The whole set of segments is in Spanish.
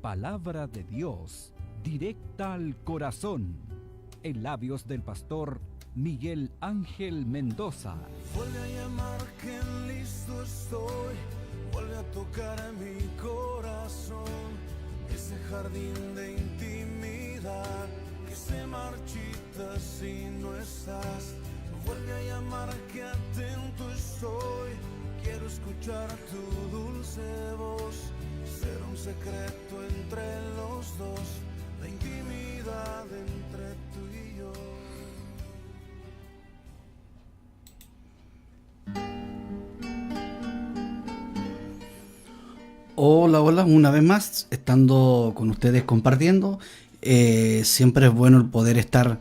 Palabra de Dios, directa al corazón, en labios del pastor Miguel Ángel Mendoza. Vuelve a llamar que listo estoy, vuelve a tocar mi corazón, ese jardín de intimidad que se marchita si no estás. Vuelve a llamar que atento estoy, quiero escuchar tu dulce voz, ser un secreto entre los dos, la intimidad entre tú y yo. Hola, hola, una vez más, estando con ustedes compartiendo. Siempre es bueno el poder estar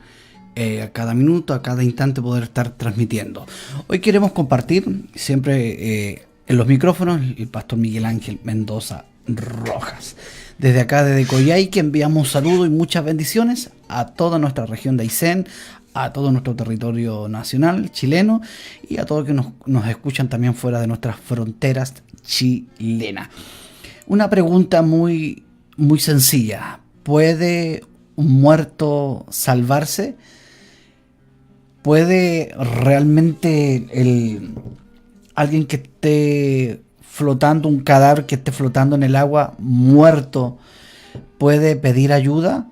a cada minuto, a cada instante, poder estar transmitiendo. Hoy queremos compartir siempre en los micrófonos el pastor Miguel Ángel Mendoza Rojas. Desde acá, desde Coyhaique, enviamos un saludo y muchas bendiciones a toda nuestra región de Aysén, a todo nuestro territorio nacional chileno y a todos que nos escuchan también fuera de nuestras fronteras chilenas. Una pregunta muy, muy sencilla. ¿Puede un muerto salvarse? ¿Puede realmente alguien que esté flotando, un cadáver que esté flotando en el agua, muerto, puede pedir ayuda?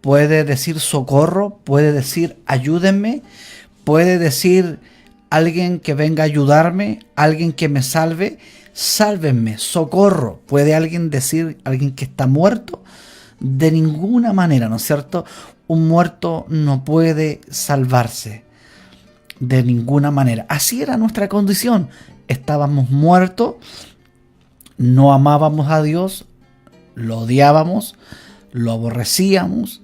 ¿Puede decir socorro? ¿Puede decir ayúdenme? ¿Puede decir alguien que venga a ayudarme? ¿Alguien que me salve? Sálvenme, socorro. ¿Puede alguien decir, alguien que está muerto? De ninguna manera, ¿no es cierto? Un muerto no puede salvarse. De ninguna manera. Así era nuestra condición. Estábamos muertos, no amábamos a Dios, lo odiábamos, lo aborrecíamos,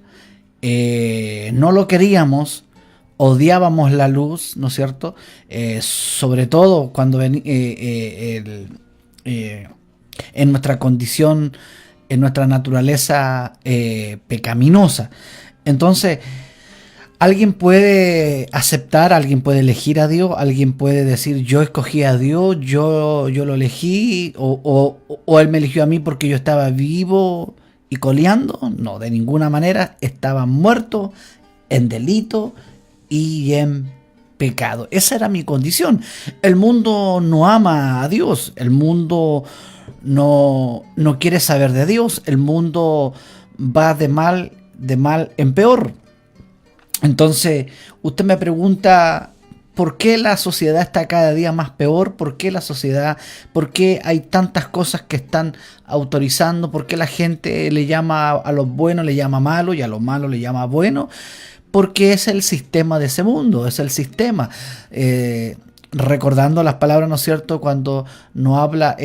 no lo queríamos, odiábamos la luz, ¿no es cierto? Sobre todo cuando en nuestra condición, en nuestra naturaleza pecaminosa. Entonces, alguien puede aceptar, alguien puede elegir a Dios, alguien puede decir yo escogí a Dios, yo lo elegí, o Él me eligió a mí porque yo estaba vivo y coleando. No, de ninguna manera. Estaba muerto en delito y en pecado. Esa era mi condición. El mundo no ama a Dios, el mundo no quiere saber de Dios, el mundo va de mal en peor. Entonces, usted me pregunta, ¿por qué la sociedad está cada día más peor? ¿Por qué hay tantas cosas que están autorizando? ¿Por qué la gente le llama a lo bueno, le llama malo, y a lo malo le llama bueno? Porque es el sistema de ese mundo, es el sistema. Recordando las palabras, ¿no es cierto?, cuando nos habla,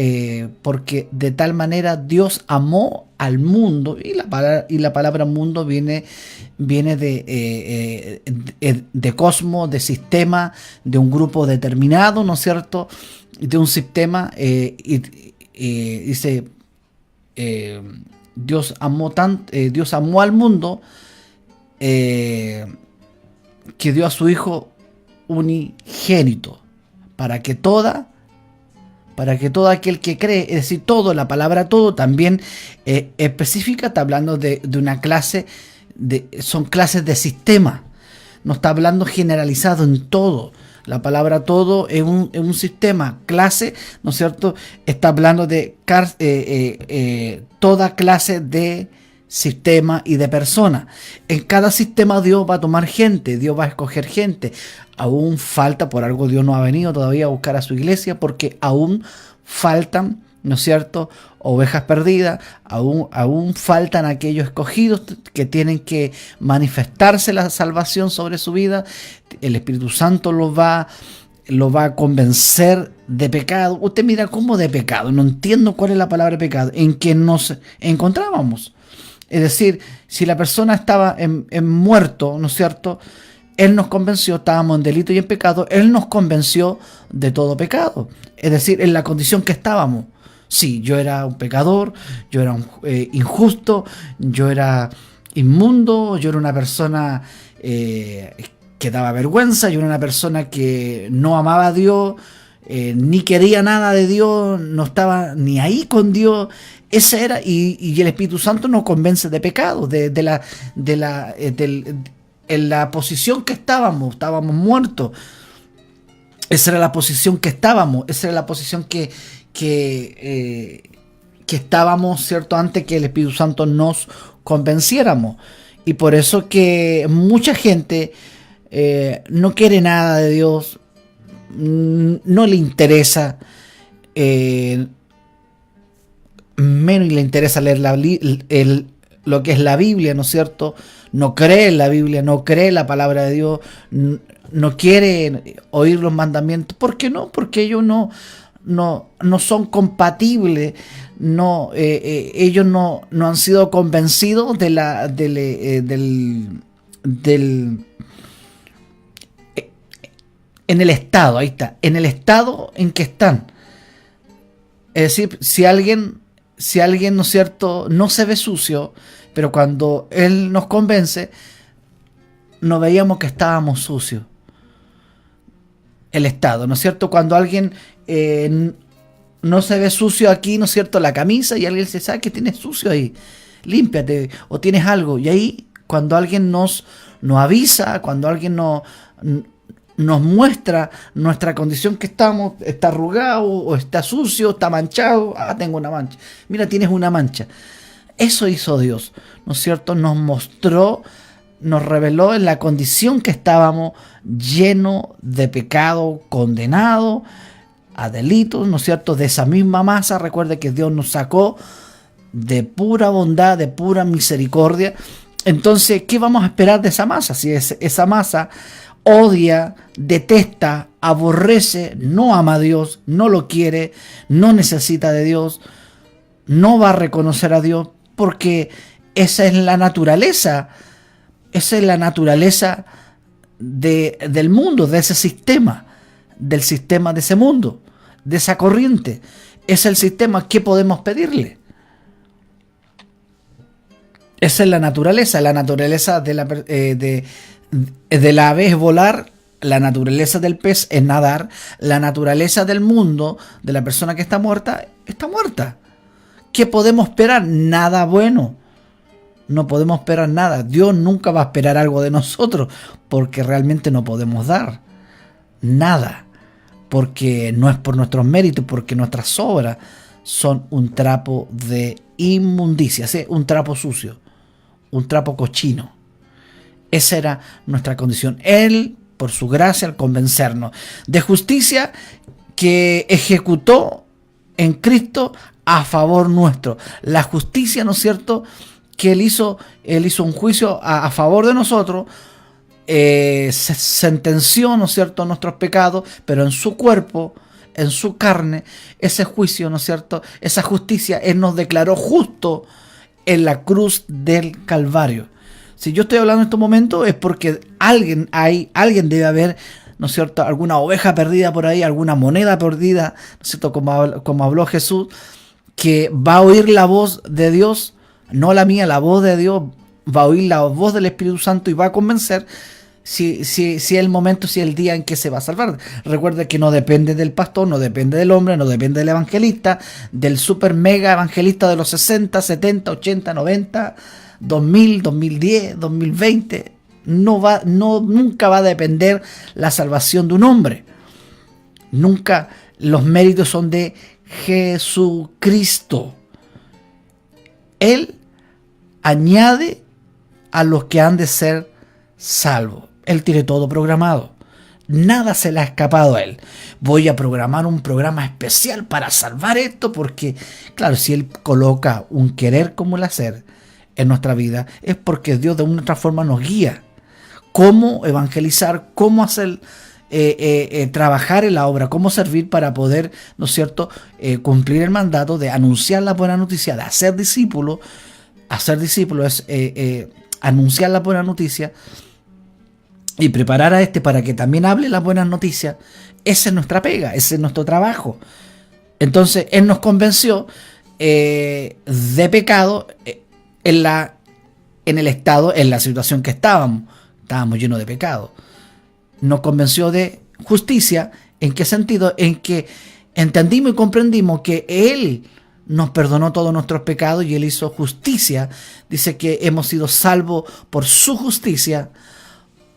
porque de tal manera Dios amó al mundo, y la palabra mundo viene de cosmos, de sistema, de un grupo determinado, ¿no es cierto?, de un sistema, dice, Dios amó al mundo, que dio a su Hijo unigénito, para que todo aquel que cree, es decir, todo, la palabra todo también específica, está hablando de una clase, son clases de sistema, no está hablando generalizado en todo. La palabra todo es un sistema, clase, ¿no es cierto? Está hablando de toda clase de sistema y de persona. En cada sistema Dios va a tomar gente, Dios va a escoger gente. Aún falta, por algo Dios no ha venido todavía a buscar a su iglesia, porque aún faltan, ¿no es cierto?, ovejas perdidas, aún faltan aquellos escogidos que tienen que manifestarse la salvación sobre su vida. El Espíritu Santo los va a convencer de pecado. Usted mira, ¿cómo de pecado? No entiendo cuál es la palabra pecado, en que nos encontrábamos. Es decir, si la persona estaba en muerto, ¿no es cierto?, Él nos convenció, estábamos en delito y en pecado, Él nos convenció de todo pecado. Es decir, en la condición que estábamos. Sí, yo era un pecador, yo era un injusto, yo era inmundo, yo era una persona que daba vergüenza, yo era una persona que no amaba a Dios, ni quería nada de Dios, no estaba ni ahí con Dios. Ese era, y el Espíritu Santo nos convence de pecado, en la posición que estábamos muertos. Esa era la posición que estábamos, esa era la posición que estábamos, ¿cierto? Antes que el Espíritu Santo nos convenciéramos. Y por eso que mucha gente no quiere nada de Dios, no le interesa, menos le interesa leer lo que es la Biblia, ¿no es cierto? No cree en la Biblia, no cree en la palabra de Dios, no quiere oír los mandamientos. ¿Por qué no? Porque ellos no son compatibles, ellos no han sido convencidos en el estado, ahí está, en el estado en que están. Es decir, si alguien, ¿no es cierto?, no se ve sucio, pero cuando Él nos convence, no veíamos que estábamos sucios. El estado, ¿no es cierto? Cuando alguien no se ve sucio aquí, ¿no es cierto?, la camisa, y alguien se sabe que tienes sucio ahí, límpiate, o tienes algo. Y ahí, cuando alguien nos avisa, cuando alguien nos muestra nuestra condición, que estamos, está arrugado, o está sucio, está manchado, tengo una mancha, mira, tienes una mancha. Eso hizo Dios, ¿no es cierto? Nos mostró, nos reveló en la condición que estábamos, lleno de pecado, condenado a delitos, ¿no es cierto? De esa misma masa. Recuerde que Dios nos sacó de pura bondad, de pura misericordia. Entonces, ¿qué vamos a esperar de esa masa? Si esa masa odia, detesta, aborrece, no ama a Dios, no lo quiere, no necesita de Dios, no va a reconocer a Dios, porque esa es la naturaleza. Esa es la naturaleza del mundo, de ese sistema, del sistema de ese mundo, de esa corriente. Es el sistema. ¿Qué podemos pedirle? Esa es la naturaleza de la ave es volar, la naturaleza del pez es nadar, la naturaleza del mundo, de la persona que está muerta. ¿Qué podemos esperar? Nada bueno. No podemos esperar nada. Dios nunca va a esperar algo de nosotros, porque realmente no podemos dar nada, porque no es por nuestros méritos, porque nuestras obras son un trapo de inmundicia, ¿sí? Un trapo sucio, un trapo cochino. Esa era nuestra condición. Él, por su gracia, al convencernos de justicia que ejecutó en Cristo a favor nuestro. La justicia, ¿no es cierto?, que Él hizo un juicio a favor de nosotros, se sentenció, ¿no es cierto?, nuestros pecados, pero en su cuerpo, en su carne, ese juicio, ¿no es cierto?, esa justicia, Él nos declaró justo en la cruz del Calvario. Si yo estoy hablando en estos momentos es porque alguien debe haber, ¿no es cierto?, alguna oveja perdida por ahí, alguna moneda perdida, ¿no es cierto?, como habló Jesús, que va a oír la voz de Dios, no la mía, la voz de Dios, va a oír la voz del Espíritu Santo y va a convencer si es el momento, si es el día en que se va a salvar. Recuerde que no depende del pastor, no depende del hombre, no depende del evangelista, del super mega evangelista de los 60, 70, 80, 90, 2000, 2010, 2020. Nunca va a depender la salvación de un hombre. Nunca. Los méritos son de Jesucristo. Él añade a los que han de ser salvos. Él tiene todo programado. Nada se le ha escapado a Él. Voy a programar un programa especial para salvar esto, porque, claro, si Él coloca un querer como el hacer en nuestra vida, es porque Dios de una u otra forma nos guía. Cómo evangelizar, cómo hacer, trabajar en la obra, cómo servir para poder, ¿no es cierto?, cumplir el mandato de anunciar la buena noticia, de hacer discípulos. Hacer discípulos es anunciar la buena noticia y preparar a para que también hable las buenas noticias. Esa es nuestra pega, ese es nuestro trabajo. Entonces Él nos convenció de pecado en el estado, en la situación que estábamos llenos de pecado. Nos convenció de justicia. ¿En qué sentido? En que entendimos y comprendimos que Él nos perdonó todos nuestros pecados y Él hizo justicia. Dice que hemos sido salvos por su justicia,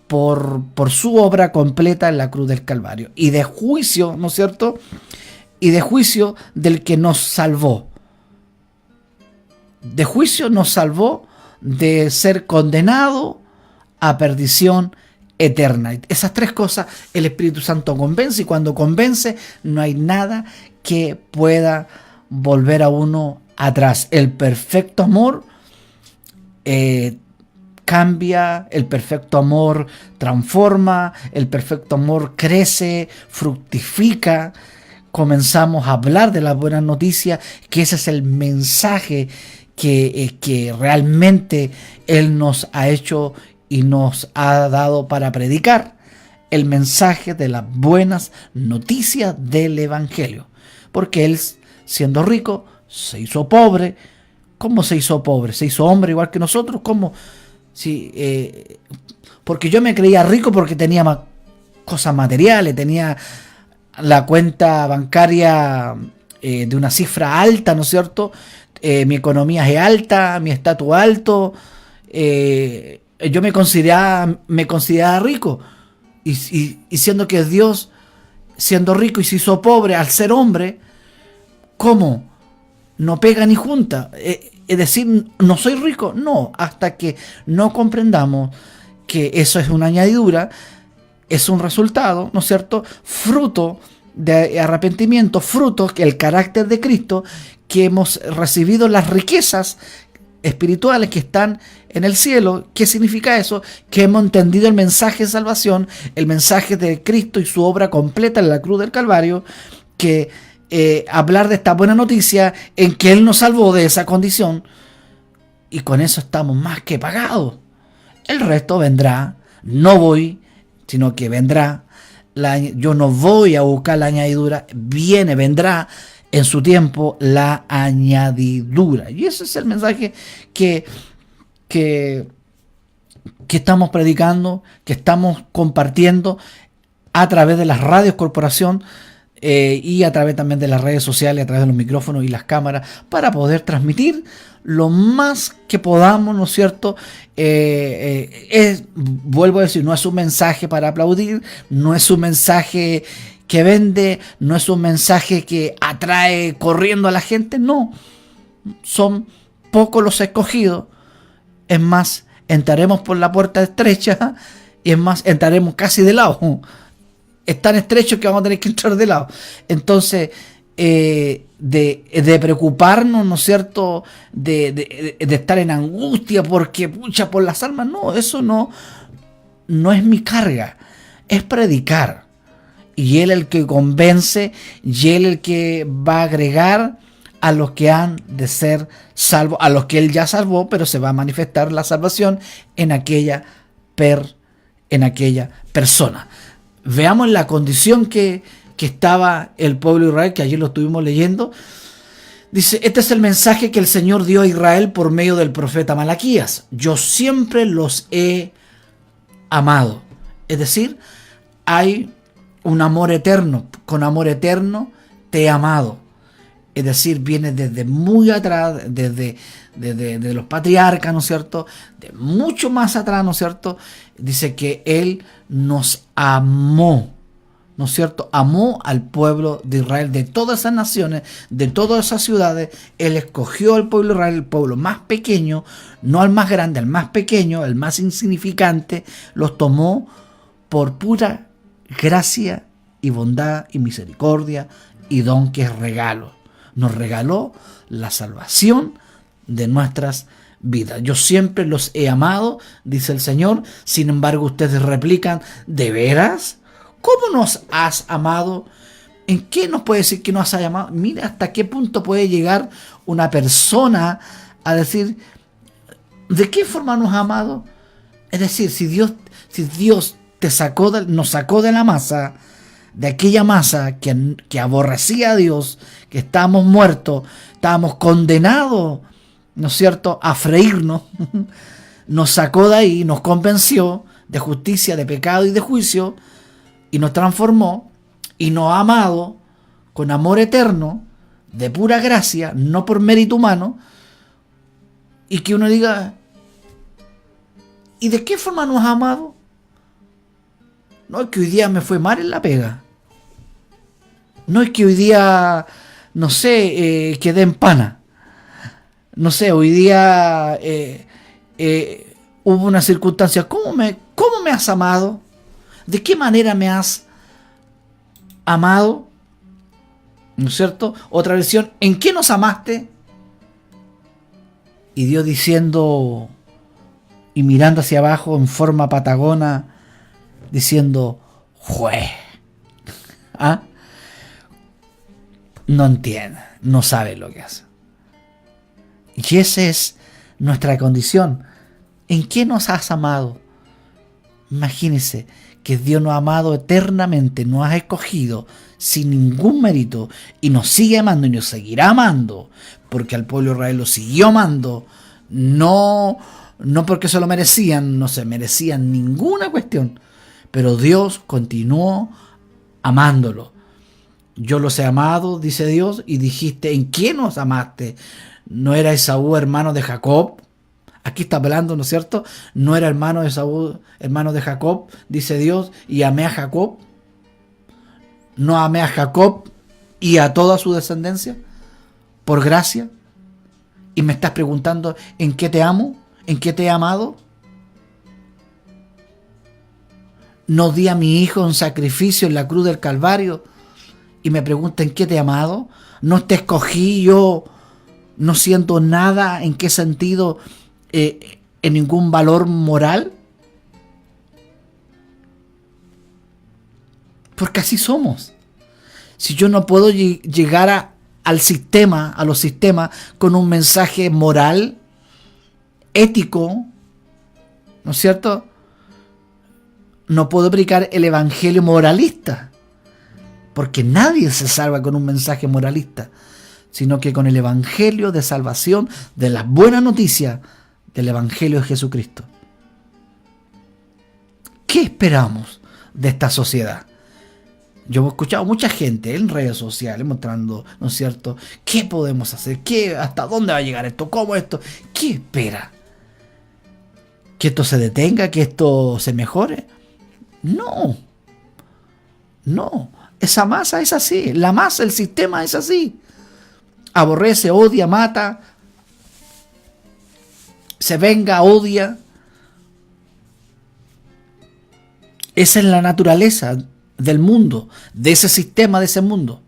por su obra completa en la cruz del Calvario. Y de juicio, ¿no es cierto? Y de juicio del que nos salvó. De juicio nos salvó de ser condenado a perdición eterna. Esas tres cosas el Espíritu Santo convence, y cuando convence no hay nada que pueda volver a uno atrás. El perfecto amor cambia, el perfecto amor transforma, el perfecto amor crece, fructifica. Comenzamos a hablar de las buenas noticias, que ese es el mensaje que realmente Él nos ha hecho y nos ha dado para predicar. El mensaje de las buenas noticias del Evangelio. Porque Él, siendo rico, se hizo pobre. ¿Cómo se hizo pobre? Se hizo hombre igual que nosotros. ¿Cómo? Porque yo me creía rico porque tenía cosas materiales, tenía la cuenta bancaria de una cifra alta, ¿no es cierto? Mi economía es alta, mi estatus alto. Yo me consideraba rico. Y siendo que Dios, siendo rico y se hizo pobre al ser hombre, ¿cómo? No pega ni junta. Es decir, no soy rico. No, hasta que no comprendamos que eso es una añadidura, es un resultado, ¿no es cierto? Fruto de arrepentimiento, fruto que el carácter de Cristo, que hemos recibido las riquezas espirituales que están en el cielo. ¿Qué significa eso? Que hemos entendido el mensaje de salvación, el mensaje de Cristo y su obra completa en la cruz del Calvario, que hablar de esta buena noticia en que Él nos salvó de esa condición, y con eso estamos más que pagados. El resto vendrá, no voy, sino que vendrá. Yo no voy a buscar la añadidura, vendrá en su tiempo la añadidura. Y ese es el mensaje que estamos predicando, que estamos compartiendo a través de las radios corporación y a través también de las redes sociales, a través de los micrófonos y las cámaras, para poder transmitir lo más que podamos, ¿no es cierto? Vuelvo a decir, no es un mensaje para aplaudir, no es un mensaje que vende, no es un mensaje que atrae corriendo a la gente, no. Son pocos los escogidos. Es más, entraremos por la puerta estrecha, y es más, entraremos casi de lado. Es tan estrecho que vamos a tener que entrar de lado. Entonces, de preocuparnos, ¿no es cierto?, de estar en angustia porque pucha por las almas, no, eso no es mi carga, es predicar. Y Él el que convence, y Él el que va a agregar a los que han de ser salvos, a los que Él ya salvó, pero se va a manifestar la salvación en aquella persona. Veamos la condición que estaba el pueblo de Israel, que ayer lo estuvimos leyendo. Dice, este es el mensaje que el Señor dio a Israel por medio del profeta Malaquías. Yo siempre los he amado. Es decir, hay un amor eterno. Con amor eterno te he amado. Es decir, viene desde muy atrás, desde los patriarcas, ¿no es cierto? De mucho más atrás, ¿no es cierto? Dice que Él nos amó, ¿no es cierto? Amó al pueblo de Israel, de todas esas naciones, de todas esas ciudades. Él escogió al pueblo de Israel, el pueblo más pequeño, no al más grande, al más pequeño, el más insignificante. Los tomó por pura gracia y bondad y misericordia y don, que es regalo. Nos regaló la salvación de nuestras vidas. Yo siempre los he amado, dice el Señor. Sin embargo, ustedes replican, ¿de veras? ¿Cómo nos has amado? ¿En qué nos puede decir que nos has amado? Mira hasta qué punto puede llegar una persona a decir, ¿de qué forma nos ha amado? Es decir, si Dios nos sacó de la masa, de aquella masa que aborrecía a Dios, que estábamos muertos, estábamos condenados, ¿no es cierto?, a freírnos, nos sacó de ahí, nos convenció de justicia, de pecado y de juicio, y nos transformó, y nos ha amado con amor eterno, de pura gracia, no por mérito humano, y que uno diga, ¿y de qué forma nos ha amado? No es que hoy día me fue mal en la pega. No es que hoy día, no sé, quedé en pana. No sé, hoy día hubo una circunstancia. ¿Cómo me has amado? ¿De qué manera me has amado? ¿No es cierto? Otra versión, ¿en qué nos amaste? Y Dios diciendo y mirando hacia abajo en forma patagona, diciendo, ¡jue! ¿Ah? No entiende, no sabe lo que hace. Y esa es nuestra condición. ¿En qué nos has amado? Imagínense que Dios nos ha amado eternamente, nos ha escogido sin ningún mérito y nos sigue amando y nos seguirá amando, porque al pueblo de Israel lo siguió amando, no porque se lo merecían, no se merecían ninguna cuestión, pero Dios continuó amándolo. Yo los he amado, dice Dios, y dijiste, ¿en quién nos amaste? ¿No era Esaú hermano de Jacob? Aquí está hablando, ¿no es cierto? ¿No era hermano de Esaú, hermano de Jacob? Dice Dios, y amé a Jacob. ¿No amé a Jacob y a toda su descendencia? ¿Por gracia? Y me estás preguntando, ¿en qué te amo? ¿En qué te he amado? ¿No di a mi hijo un sacrificio en la cruz del Calvario? Y me pregunta, ¿en qué te he amado? ¿No te escogí yo? ¿No siento nada? ¿En qué sentido? ¿En ningún valor moral? Porque así somos. Si yo no puedo llegar al sistema, a los sistemas, con un mensaje moral, ético, ¿no es cierto? No puedo predicar el evangelio moralista. Porque nadie se salva con un mensaje moralista, sino que con el evangelio de salvación, de las buenas noticias del evangelio de Jesucristo. ¿Qué esperamos de esta sociedad? Yo he escuchado mucha gente en redes sociales mostrando, ¿no es cierto?, ¿qué podemos hacer? ¿Hasta dónde va a llegar esto? ¿Cómo esto? ¿Qué espera? ¿Que esto se detenga? ¿Que esto se mejore? No. Esa masa es así. La masa, el sistema es así. Aborrece, odia, mata. Se venga, odia. Esa es la naturaleza del mundo, de ese sistema, de ese mundo.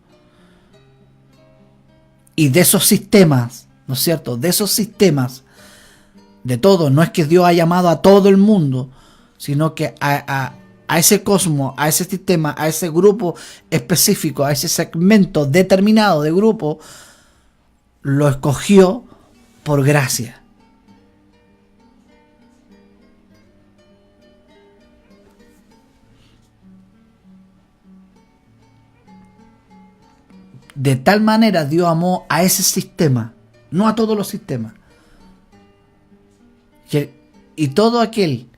Y de esos sistemas, ¿no es cierto? De esos sistemas, de todo. No es que Dios haya llamado a todo el mundo, sino que a ese cosmos, a ese sistema, a ese grupo específico, a ese segmento determinado de grupo, lo escogió por gracia. De tal manera Dios amó a ese sistema, no a todos los sistemas. Y todo aquel,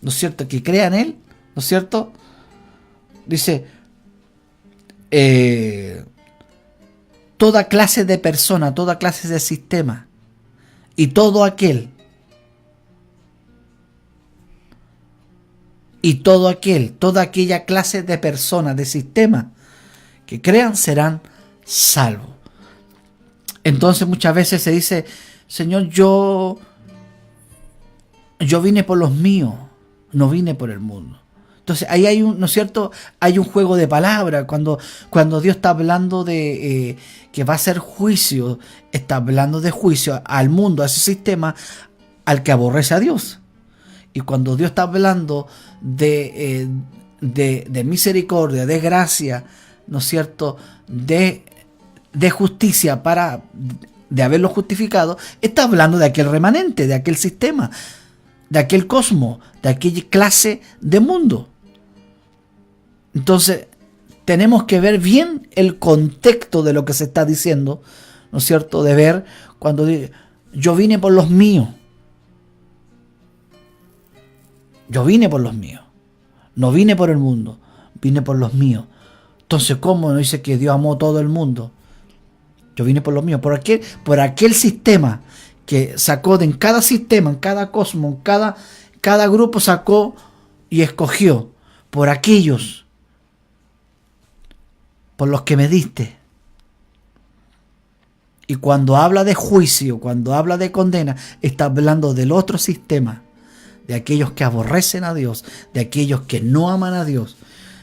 ¿no es cierto?, que crea en Él, ¿no es cierto?, dice, toda clase de persona, toda clase de sistema, y toda aquella clase de personas, de sistema, que crean serán salvos. Entonces muchas veces se dice, Señor, yo vine por los míos, no vine por el mundo. Entonces ahí hay un, ¿no es cierto?, hay un juego de palabras. Cuando Dios está hablando de que va a ser juicio, está hablando de juicio al mundo, a ese sistema, al que aborrece a Dios. Y cuando Dios está hablando de misericordia, de gracia, ¿no es cierto?, de justicia, de haberlo justificado, está hablando de aquel remanente, de aquel sistema, de aquel cosmos, de aquella clase de mundo. Entonces, tenemos que ver bien el contexto de lo que se está diciendo, ¿no es cierto?, de ver cuando dice, yo vine por los míos. Yo vine por los míos. No vine por el mundo, vine por los míos. Entonces, ¿cómo no dice que Dios amó a todo el mundo? Yo vine por lo mío, por aquel sistema que sacó en cada sistema, en cada cosmos, en cada grupo sacó y escogió por aquellos por los que me diste. Y cuando habla de juicio, cuando habla de condena, está hablando del otro sistema, de aquellos que aborrecen a Dios, de aquellos que no aman a Dios.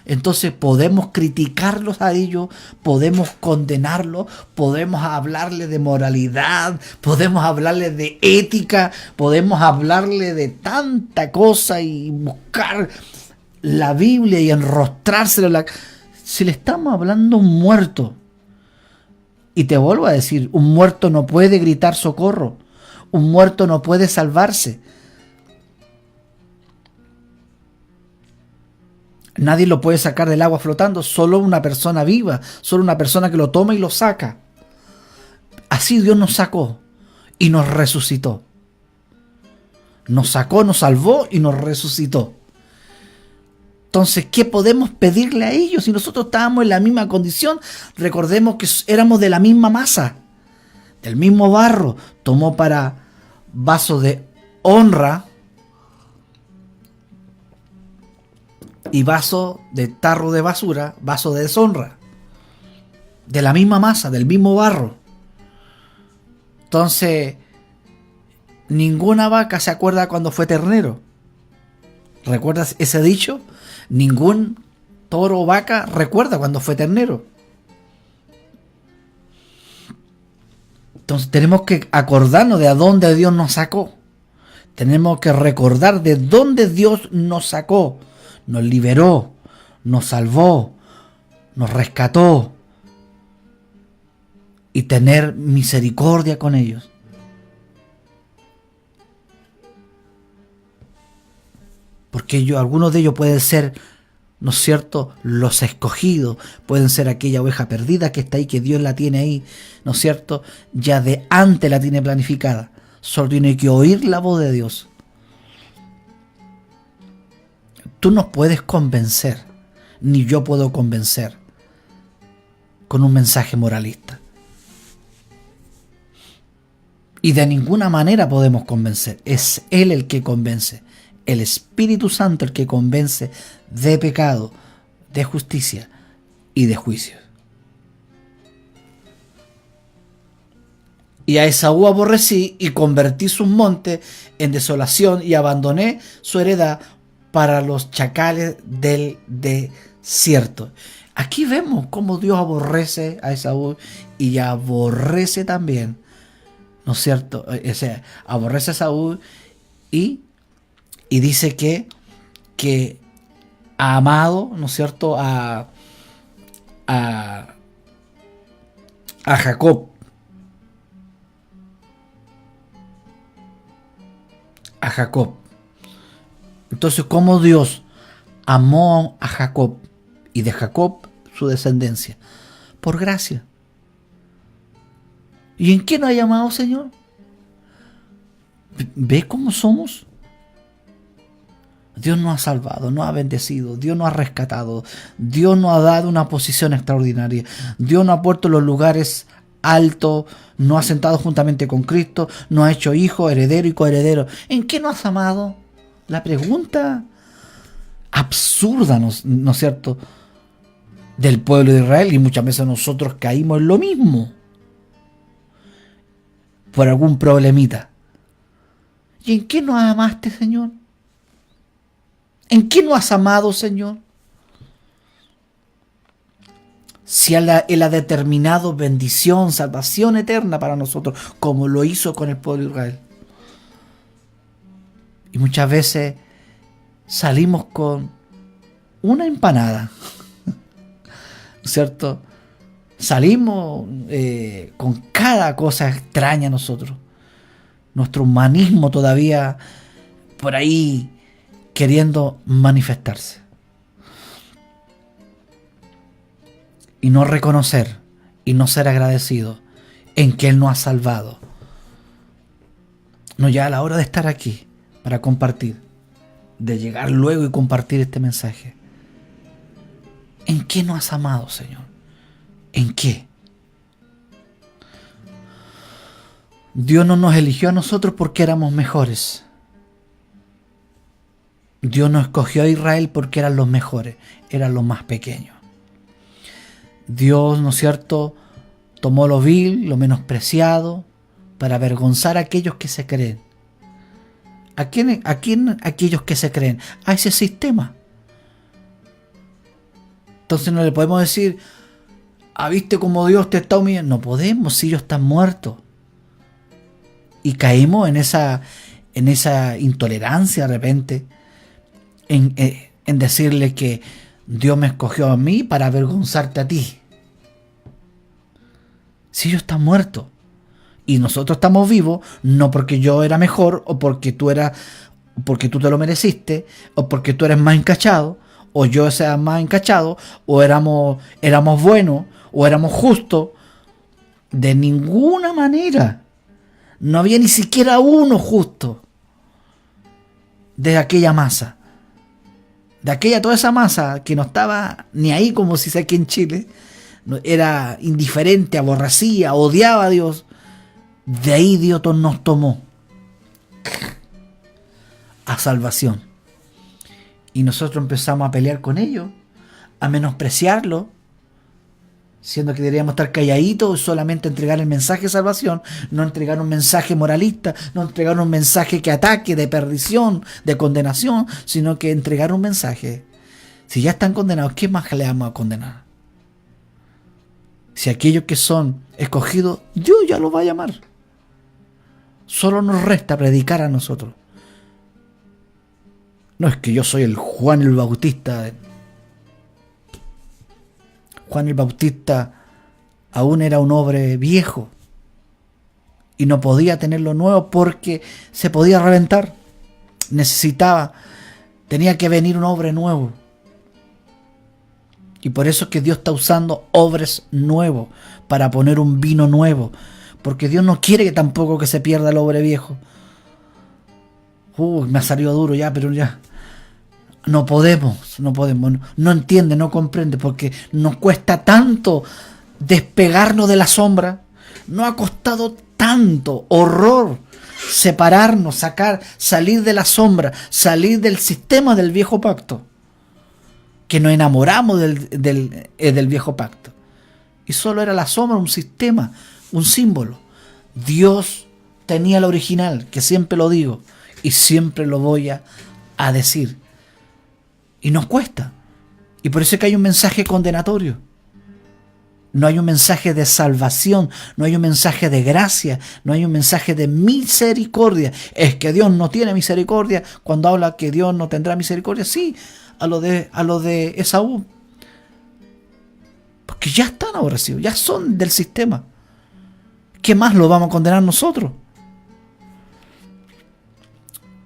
Entonces podemos criticarlos a ellos, podemos condenarlos, podemos hablarle de moralidad, podemos hablarle de ética, podemos hablarle de tanta cosa y buscar la Biblia y enrostrársela. Si le estamos hablando a un muerto, y te vuelvo a decir, un muerto no puede gritar socorro, un muerto no puede salvarse. Nadie lo puede sacar del agua flotando, solo una persona viva, solo una persona que lo toma y lo saca. Así Dios nos sacó y nos resucitó. Nos sacó, nos salvó y nos resucitó. Entonces, ¿qué podemos pedirle a ellos si nosotros estábamos en la misma condición? Recordemos que éramos de la misma masa, del mismo barro. Tomó para vaso de honra y vaso de tarro de basura, vaso de deshonra. De la misma masa, del mismo barro. Entonces, ninguna vaca se acuerda cuando fue ternero. ¿Recuerdas ese dicho? Ningún toro o vaca recuerda cuando fue ternero. Entonces tenemos que acordarnos de a dónde Dios nos sacó. Tenemos que recordar de dónde Dios nos sacó. Nos liberó, nos salvó, nos rescató. Y tener misericordia con ellos. Porque algunos de ellos pueden ser, ¿no es cierto?, los escogidos, pueden ser aquella oveja perdida que está ahí, que Dios la tiene ahí, ¿no es cierto?, ya de antes la tiene planificada, solo tiene que oír la voz de Dios. Tú no puedes convencer, ni yo puedo convencer con un mensaje moralista. Y de ninguna manera podemos convencer, es Él el que convence. El Espíritu Santo el que convence de pecado, de justicia y de juicio. Y a Esaú aborrecí y convertí sus montes en desolación y abandoné su heredad para los chacales del desierto. Aquí vemos cómo Dios aborrece a Esaú y aborrece también, ¿no es cierto? O sea, aborrece a Esaú y dice que ha amado, ¿no es cierto?, a Jacob. A Jacob. Entonces, ¿cómo Dios amó a Jacob y de Jacob su descendencia? Por gracia. ¿Y en qué nos ha llamado, Señor? ¿Ve cómo somos? Dios nos ha salvado, nos ha bendecido, Dios nos ha rescatado, Dios nos ha dado una posición extraordinaria, Dios nos ha puesto en los lugares altos, nos ha sentado juntamente con Cristo, nos ha hecho hijo, heredero y coheredero. ¿En qué nos has amado? La pregunta absurda, ¿no es cierto?, del pueblo de Israel, y muchas veces nosotros caímos en lo mismo por algún problemita. ¿Y en qué nos amaste, Señor? ¿En qué nos has amado, Señor? Si Él ha determinado bendición, salvación eterna para nosotros, como lo hizo con el pueblo de Israel. Y muchas veces salimos con una empanada, ¿cierto? Salimos con cada cosa extraña a nosotros. Nuestro humanismo todavía por ahí queriendo manifestarse. Y no reconocer y no ser agradecido en que Él nos ha salvado. No, ya a la hora de estar aquí para compartir, de llegar luego y compartir este mensaje. ¿En qué nos has amado, Señor? ¿En qué? Dios no nos eligió a nosotros porque éramos mejores. Dios no escogió a Israel porque eran los mejores, eran los más pequeños. Dios, ¿no es cierto?, tomó lo vil, lo menospreciado, para avergonzar a aquellos que se creen. ¿A quién aquellos que se creen? A ese sistema. Entonces no le podemos decir, ¿viste cómo Dios te está humillando? No podemos, si ellos están muertos. Y caímos en esa intolerancia de repente, en decirle que Dios me escogió a mí para avergonzarte a ti. Si ellos están muertos y nosotros estamos vivos, no porque yo era mejor o porque tú te lo mereciste o porque tú eres más encachado o yo sea más encachado o éramos buenos o éramos justos. De ninguna manera. No había ni siquiera uno justo de aquella masa. Toda esa masa que no estaba ni ahí, como si sea aquí en Chile, era indiferente, aborrecía, odiaba a Dios. De ahí Dios nos tomó a salvación. Y nosotros empezamos a pelear con ellos, a menospreciarlo, siendo que deberíamos estar calladitos y solamente entregar el mensaje de salvación, no entregar un mensaje moralista, no entregar un mensaje que ataque, de perdición, de condenación, sino que entregar un mensaje. Si ya están condenados, ¿qué más le vamos a condenar? Si aquellos que son escogidos, Dios ya los va a llamar. Solo nos resta predicar a nosotros. No es que yo soy el Juan el Bautista. Juan el Bautista aún era un hombre viejo y no podía tener lo nuevo porque se podía reventar. Tenía que venir un hombre nuevo. Y por eso es que Dios está usando hombres nuevos para poner un vino nuevo. Porque Dios no quiere que tampoco que se pierda el hombre viejo. Me ha salido duro ya, pero ya. No podemos. No entiende, no comprende, porque nos cuesta tanto despegarnos de la sombra. Nos ha costado tanto horror separarnos, salir de la sombra, salir del sistema del viejo pacto, que nos enamoramos del viejo pacto. Y solo era la sombra, un sistema, un símbolo. Dios tenía el original, que siempre lo digo y siempre lo voy a decir. Y nos cuesta. Y por eso es que hay un mensaje condenatorio. No hay un mensaje de salvación, no hay un mensaje de gracia, no hay un mensaje de misericordia. Es que Dios no tiene misericordia. Cuando habla que Dios no tendrá misericordia, sí, a lo de Esaú. Porque ya están aborrecidos, ya son del sistema. ¿Qué más lo vamos a condenar nosotros?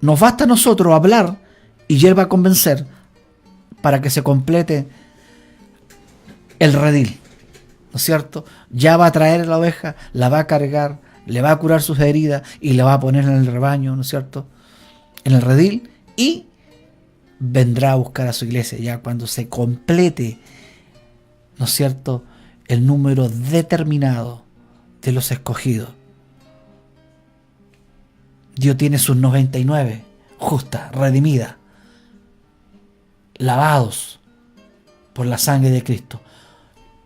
Nos basta a nosotros hablar y Él va a convencer para que se complete el redil, ¿no es cierto? Ya va a traer la oveja, la va a cargar, le va a curar sus heridas y la va a poner en el rebaño, ¿no es cierto? En el redil, y vendrá a buscar a su iglesia ya cuando se complete, ¿no es cierto?, el número determinado de los escogidos. Dios tiene sus 99 justas, redimidas, lavados por la sangre de Cristo,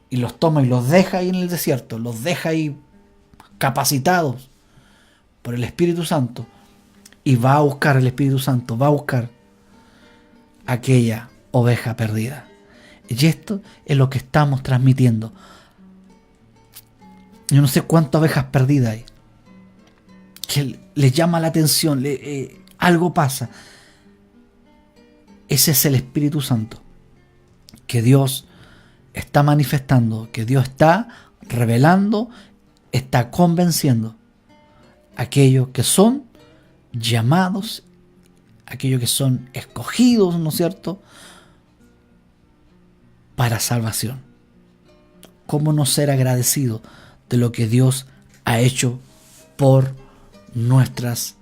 y los toma y los deja ahí en el desierto, los deja ahí capacitados por el Espíritu Santo, y va a buscar el Espíritu Santo, va a buscar aquella oveja perdida. Y esto es lo que estamos transmitiendo. Yo no sé cuántas ovejas perdidas hay, que les llama la atención, algo pasa. Ese es el Espíritu Santo que Dios está manifestando, que Dios está revelando, está convenciendo a aquellos que son llamados, aquellos que son escogidos, ¿no es cierto?, para salvación. ¿Cómo no ser agradecido de lo que Dios ha hecho por nuestras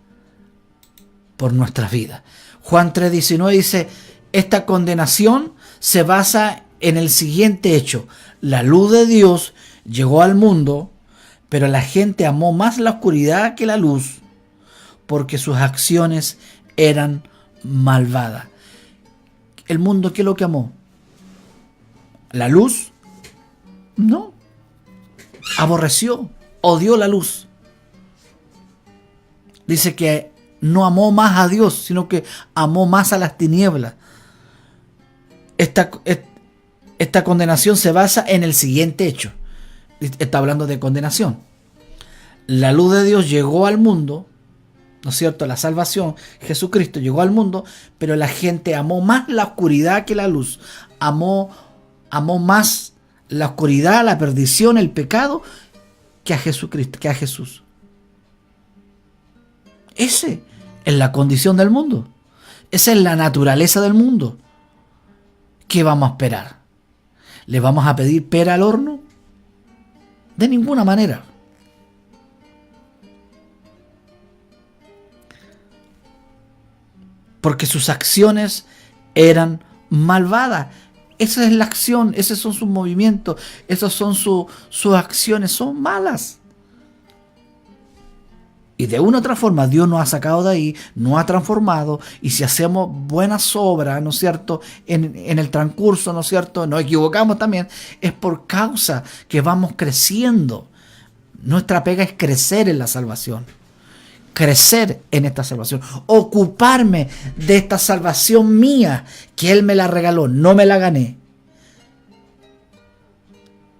vidas? Juan 3:19 dice: esta condenación se basa en el siguiente hecho: la luz de Dios llegó al mundo, pero la gente amó más la oscuridad que la luz, porque sus acciones eran malvadas. ¿El mundo qué es lo que amó? ¿La luz? No. Aborreció, odió la luz. Dice que no amó más a Dios, sino que amó más a las tinieblas. Esta condenación se basa en el siguiente hecho. Está hablando de condenación. La luz de Dios llegó al mundo, ¿no es cierto? La salvación, Jesucristo llegó al mundo, pero la gente amó más la oscuridad que la luz. Amó más la oscuridad, la perdición, el pecado, que a Jesucristo, que a Jesús. Esa es la condición del mundo. Esa es la naturaleza del mundo. ¿Qué vamos a esperar? ¿Le vamos a pedir pera al horno? De ninguna manera. Porque sus acciones eran malvadas. Esa es la acción, esos son sus movimientos, esas son sus acciones, son malas. Y de una u otra forma Dios nos ha sacado de ahí, nos ha transformado, y si hacemos buenas obras, ¿no es cierto?, en el transcurso, ¿no es cierto?, nos equivocamos también, es por causa que vamos creciendo. Nuestra pega es crecer en la salvación. Crecer en esta salvación, ocuparme de esta salvación mía, que Él me la regaló, no me la gané.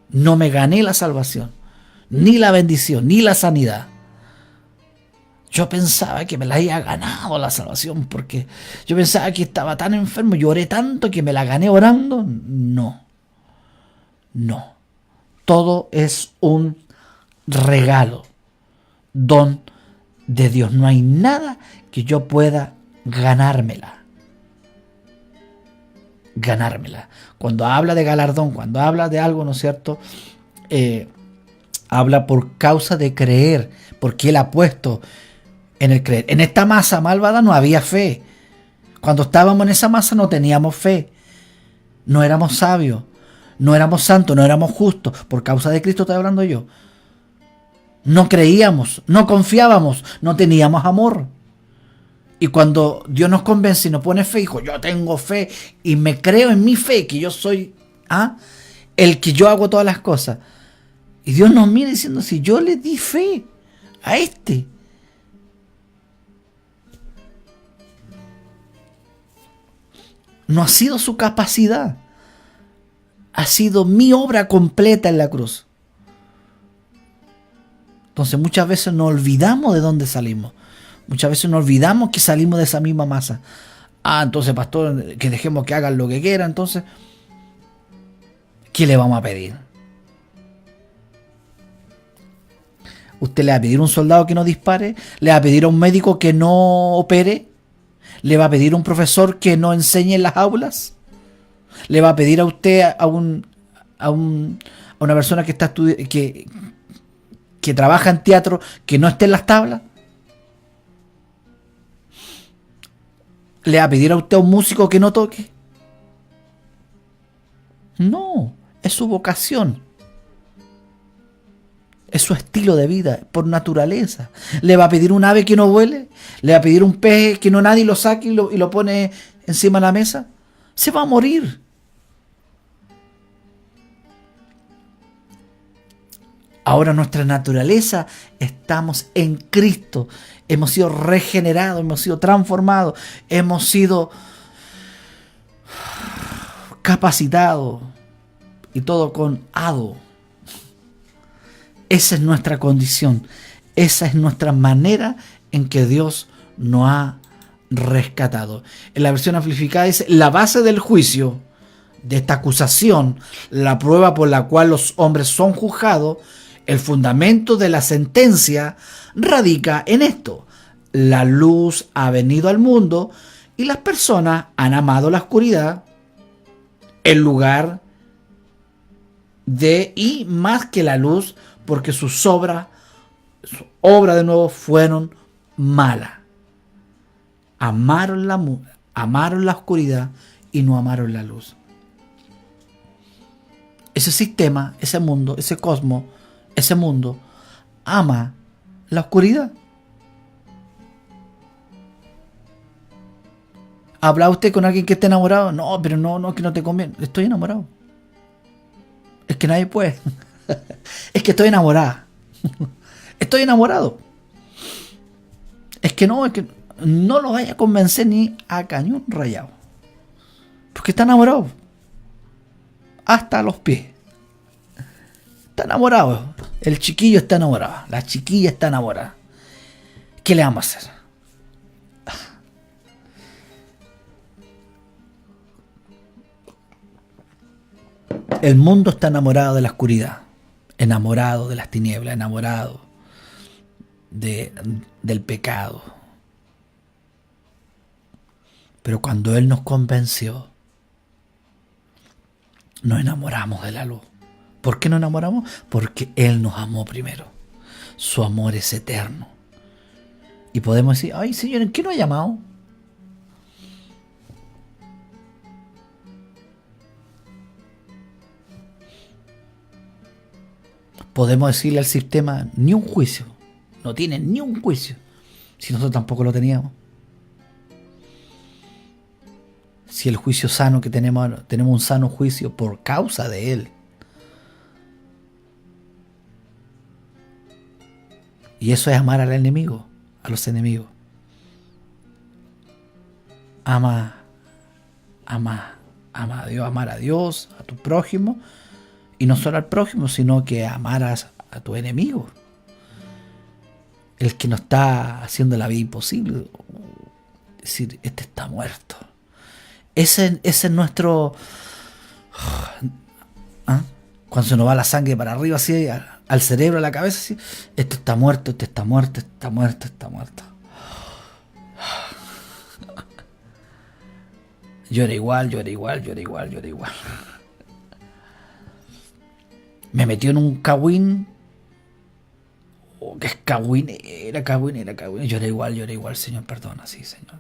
No me gané la salvación, ni la bendición, ni la sanidad. Yo pensaba que me la había ganado la salvación, porque yo pensaba que estaba tan enfermo, lloré tanto que me la gané orando. No. Todo es un regalo, don de Dios. No hay nada que yo pueda ganármela. Cuando habla de galardón, cuando habla de algo, ¿no es cierto?, habla por causa de creer, porque Él ha puesto en el creer. En esta masa malvada no había fe. Cuando estábamos en esa masa no teníamos fe. No éramos sabios, no éramos santos, no éramos justos. Por causa de Cristo estoy hablando yo. No creíamos, no confiábamos, no teníamos amor. Y cuando Dios nos convence y nos pone fe, dijo: yo tengo fe y me creo en mi fe, que yo soy el que yo hago todas las cosas. Y Dios nos mira diciendo: si yo le di fe a este, no ha sido su capacidad, ha sido mi obra completa en la cruz. Entonces muchas veces nos olvidamos de dónde salimos. Muchas veces nos olvidamos que salimos de esa misma masa. Entonces, pastor, que dejemos que hagan lo que quieran. Entonces, ¿qué le vamos a pedir? ¿Usted le va a pedir a un soldado que no dispare? ¿Le va a pedir a un médico que no opere? ¿Le va a pedir a un profesor que no enseñe en las aulas? ¿Le va a pedir a usted a una persona que está que trabaja en teatro que no esté en las tablas? ¿Le va a pedir a usted a un músico que no toque? No, es su vocación. Es su estilo de vida, por naturaleza. ¿Le va a pedir un ave que no vuele? ¿Le va a pedir un pez que no nadie lo saque y lo pone encima de la mesa? Se va a morir. Ahora nuestra naturaleza, estamos en Cristo. Hemos sido regenerados, hemos sido transformados, hemos sido capacitados y todo con hado. Esa es nuestra condición. Esa es nuestra manera en que Dios nos ha rescatado. En la versión amplificada dice: la base del juicio, de esta acusación, la prueba por la cual los hombres son juzgados, el fundamento de la sentencia radica en esto: la luz ha venido al mundo y las personas han amado la oscuridad en lugar de y más que la luz, porque sus obras de nuevo fueron malas. Amaron la oscuridad y no amaron la luz. ese sistema, ese mundo, ese cosmos, ese mundo, ama la oscuridad. ¿Habla usted con alguien que esté enamorado? No, pero no, que no te conviene. Estoy enamorado. Es que nadie puede. Es que estoy enamorada. Estoy enamorado. Es que no lo vaya a convencer ni a cañón rayado. Porque está enamorado. Hasta los pies. Está enamorado. El chiquillo está enamorado. La chiquilla está enamorada. ¿Qué le vamos a hacer? El mundo está enamorado de la oscuridad, enamorado de las tinieblas, enamorado del pecado. Pero cuando Él nos convenció, nos enamoramos de la luz. ¿Por qué nos enamoramos? Porque Él nos amó primero. Su amor es eterno. Y podemos decir, ay Señor, ¿en qué nos ha llamado? Podemos decirle al sistema, ni un juicio. No tiene ni un juicio. Si nosotros tampoco lo teníamos. Si el juicio sano que tenemos un sano juicio por causa de Él. Y eso es amar al enemigo, a los enemigos. Ama a Dios, a tu prójimo. Y no solo al prójimo, sino que amarás a tu enemigo. El que nos está haciendo la vida imposible. Es decir, este está muerto. Ese es nuestro... ¿Ah? Cuando se nos va la sangre para arriba, así, al cerebro, a la cabeza, así. Este está muerto, este está muerto, este está muerto, este está muerto. Llora igual. Me metió en un cagüín. Oh, que es cagüinera. Llora igual, Señor, perdona, sí, Señor.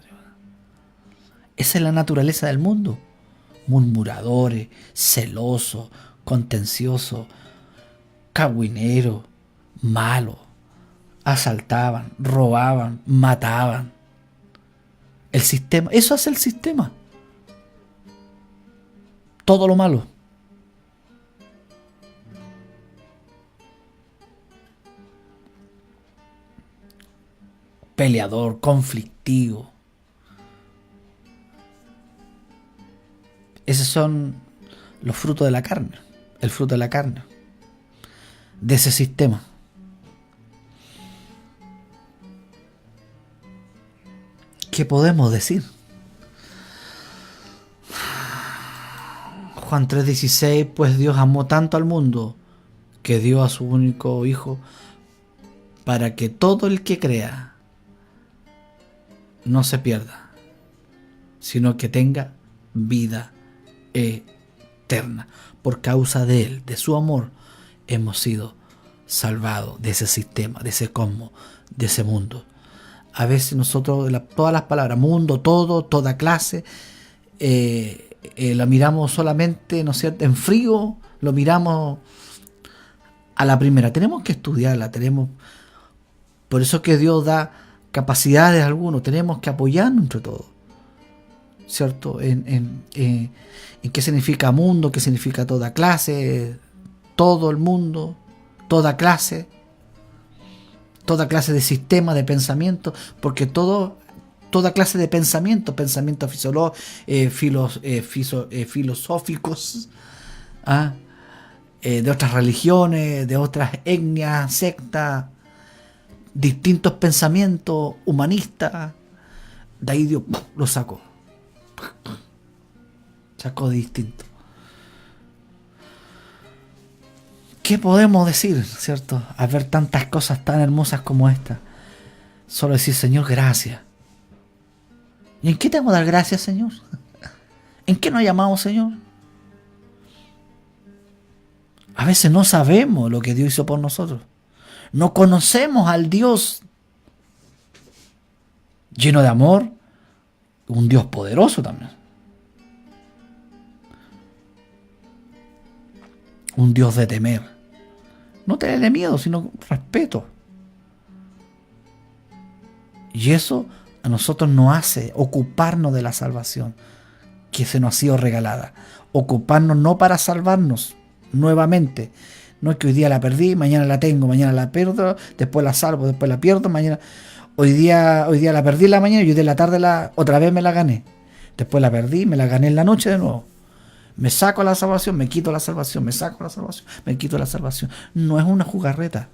Esa es la naturaleza del mundo. Murmuradores, celosos, contenciosos, cagüineros, malos. Asaltaban, robaban, mataban. El sistema, eso hace el sistema. Todo lo malo. Peleador, conflictivo. Esos son los frutos de la carne. El fruto de la carne. De ese sistema. ¿Qué podemos decir? Juan 3:16, pues Dios amó tanto al mundo que dio a su único Hijo para que todo el que crea no se pierda, sino que tenga vida eterna. Por causa de Él, de su amor, hemos sido salvados de ese sistema, de ese cosmos, de ese mundo. A veces nosotros, todas las palabras, mundo, todo, toda clase, la miramos solamente, ¿no es cierto?, en frío, lo miramos a la primera. Tenemos que estudiarla, por eso que Dios da capacidades a algunos, tenemos que apoyarnos entre todos, ¿cierto? En qué significa mundo, qué significa toda clase, todo el mundo, toda clase de sistema de pensamiento, porque toda clase de pensamientos filosóficos, de otras religiones, de otras etnias, sectas, distintos pensamientos humanistas, de ahí Dios lo sacó de distinto. ¿Qué podemos decir, cierto? Al ver tantas cosas tan hermosas como esta, solo decir, Señor, gracias. ¿Y en qué te vamos a dar gracias, Señor? ¿En qué nos llamamos, Señor? A veces no sabemos lo que Dios hizo por nosotros. No conocemos al Dios lleno de amor, un Dios poderoso también. un Dios de temer. No tenerle miedo, sino respeto. Y eso a nosotros nos hace ocuparnos de la salvación que se nos ha sido regalada. Ocuparnos no para salvarnos nuevamente. No es que hoy día la perdí, mañana la tengo, mañana la pierdo, después la salvo, después la pierdo, mañana... Hoy día la perdí en la mañana y hoy de la tarde otra vez me la gané. Después la perdí, me la gané en la noche de nuevo. Me saco la salvación, me quito la salvación, me saco la salvación, me quito la salvación. No es una jugarreta.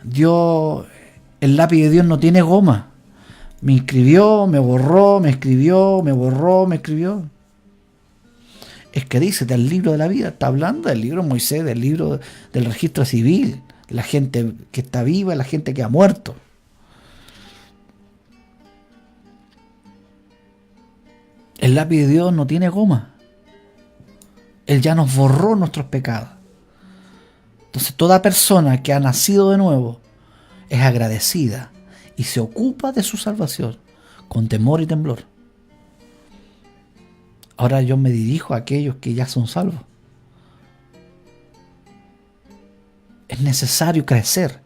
Dios, el lápiz de Dios no tiene goma. Me inscribió, me borró, me escribió, me borró, me escribió. Es que dice del libro de la vida, está hablando del libro de Moisés, del libro del registro civil, la gente que está viva, la gente que ha muerto. El lápiz de Dios no tiene goma. Él ya nos borró nuestros pecados. Entonces toda persona que ha nacido de nuevo es agradecida y se ocupa de su salvación con temor y temblor. Ahora yo me dirijo a aquellos que ya son salvos. Es necesario crecer,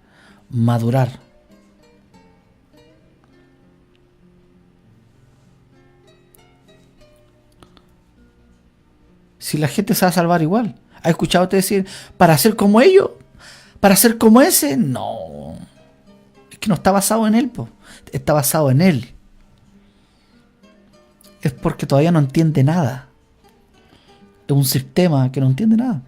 madurar. Si la gente se va a salvar igual. ¿Ha escuchado usted decir, para ser como ellos? ¿Para ser como ese? No. Es que no está basado en él, po. Está basado en él. Es porque todavía no entiende nada. Es un sistema que no entiende nada.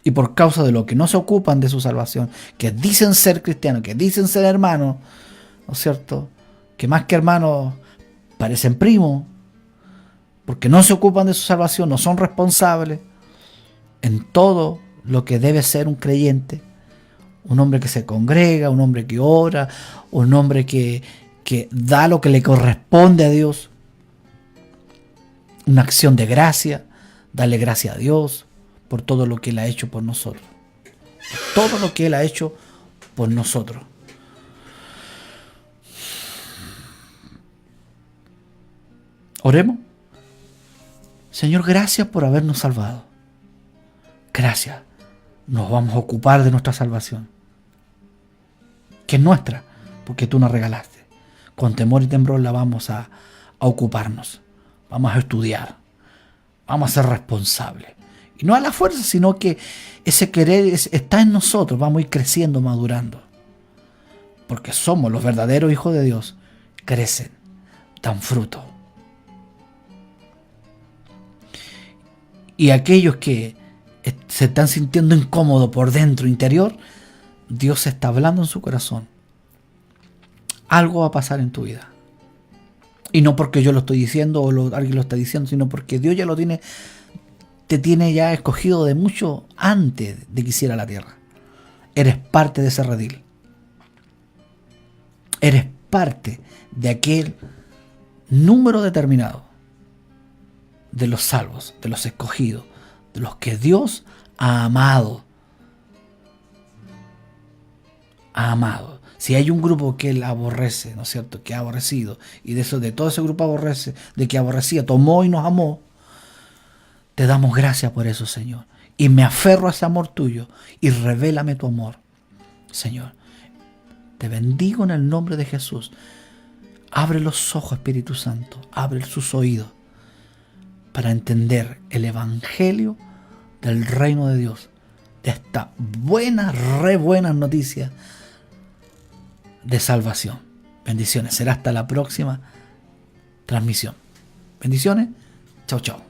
Y por causa de lo que no se ocupan de su salvación, que dicen ser cristianos, que dicen ser hermanos, ¿no es cierto? Que más que hermanos parecen primos, porque no se ocupan de su salvación, no son responsables en todo lo que debe ser un creyente. Un hombre que se congrega, un hombre que ora, un hombre que da lo que le corresponde a Dios. Una acción de gracia, darle gracias a Dios por todo lo que Él ha hecho por nosotros. Por todo lo que Él ha hecho por nosotros. Oremos. Señor, gracias por habernos salvado. Gracias. Nos vamos a ocupar de nuestra salvación, que es nuestra, porque tú nos regalaste. Con temor y temblor la vamos a ocuparnos. Vamos a estudiar. Vamos a ser responsables. Y no a la fuerza, sino que ese querer está en nosotros. Vamos a ir creciendo, madurando. Porque somos los verdaderos hijos de Dios. Crecen, dan fruto. Y aquellos que se están sintiendo incómodos por dentro, interior, Dios está hablando en su corazón. Algo va a pasar en tu vida. Y no porque yo lo estoy diciendo o alguien lo está diciendo, sino porque Dios ya te tiene ya escogido de mucho antes de que hiciera la tierra. Eres parte de ese redil. Eres parte de aquel número determinado de los salvos, de los escogidos, de los que Dios ha amado. Ha amado. Si hay un grupo que Él aborrece, ¿no es cierto?, que ha aborrecido, y de todo ese grupo aborrece, de que aborrecía, tomó y nos amó, te damos gracias por eso, Señor. Y me aferro a ese amor tuyo y revélame tu amor, Señor. Te bendigo en el nombre de Jesús. Abre los ojos, Espíritu Santo. Abre sus oídos para entender el evangelio del reino de Dios. De esta buena, buena noticia de salvación. Bendiciones. Será hasta la próxima transmisión. Bendiciones. Chao, chao.